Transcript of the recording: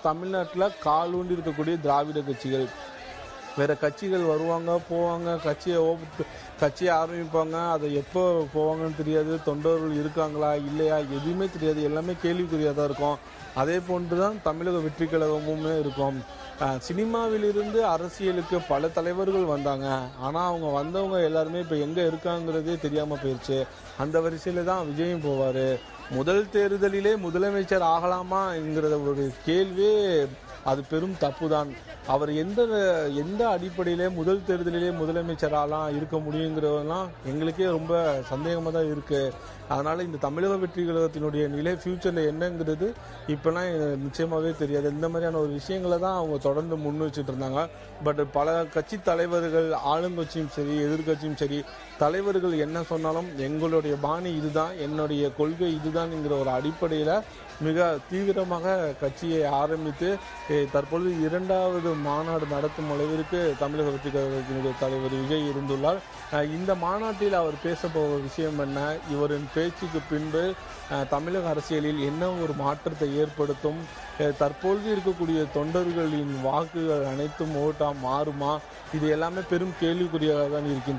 தமிழ்நாட்டில் காலூண்டி இருக்கக்கூடிய திராவிட கட்சிகள் வேற கட்சிகள் வருவாங்க போவாங்க, கட்சியை ஆரம்பிப்பாங்க, அதை எப்போ போவாங்கன்னு தெரியாது, தொண்டர்கள் இருக்காங்களா இல்லையா எதுவுமே தெரியாது, எல்லாமே கேள்விக்குறியாக தான் இருக்கும். அதே போன்று தான் தமிழக வெற்றி கழகமுமே இருக்கும். சினிமாவிலிருந்து அரசியலுக்கு பல தலைவர்கள் வந்தாங்க, ஆனால் அவங்க வந்தவங்க எல்லாருமே இப்போ எங்கே இருக்காங்கிறதே தெரியாமல் போயிடுச்சு. அந்த வரிசையில் தான் விஜயும் போவார். முதல் தேர்தலிலே முதலமைச்சர் ஆகலாமா என்கிற ஒரு கேள்வி அது பெரும் தப்புதான். அவர் எந்த அடிப்படையிலே முதல் தேர்தலிலே முதலமைச்சராலாம் இருக்க முடியுங்கிறதெல்லாம் எங்களுக்கே ரொம்ப சந்தேகமாக தான் இருக்குது. அதனால் இந்த தமிழக வெற்றி கழகத்தினுடைய நிலை ஃப்யூச்சரில் என்னங்கிறது இப்போலாம் நிச்சயமாகவே தெரியாது. இந்த மாதிரியான ஒரு விஷயங்களை தான் அவங்க தொடர்ந்து முன் வச்சுட்டு இருந்தாங்க. பட் பல கட்சி தலைவர்கள், ஆளுங்கட்சியும் சரி எதிர்கட்சியும் சரி, தலைவர்கள் என்ன சொன்னாலும் எங்களுடைய பாணி இதுதான், என்னுடைய கொள்கை இதுதான்ங்கிற ஒரு அடிப்படையில் மிக தீவிரமாக கட்சியை ஆரம்பித்து தற்பொழுது 2வது மாநாடு நடத்தும் அளவிற்கு தமிழக வெற்றி கழகத்தினுடைய தலைவர் விஜய் இருந்துள்ளார். இந்த மாநாட்டில் அவர் பேச போகிற விஷயம் என்ன, இவரின் பேச்சுக்கு பின்பு தமிழக அரசியலில் என்ன ஒரு மாற்றத்தை ஏற்படுத்தும், தற்பொழுது இருக்கக்கூடிய தொண்டர்களின் வாக்குகள் அனைத்தும் ஓட்டா மாறுமா, இது எல்லாமே பெரும் கேள்விக்குறியாக தான் இருக்கின்றன.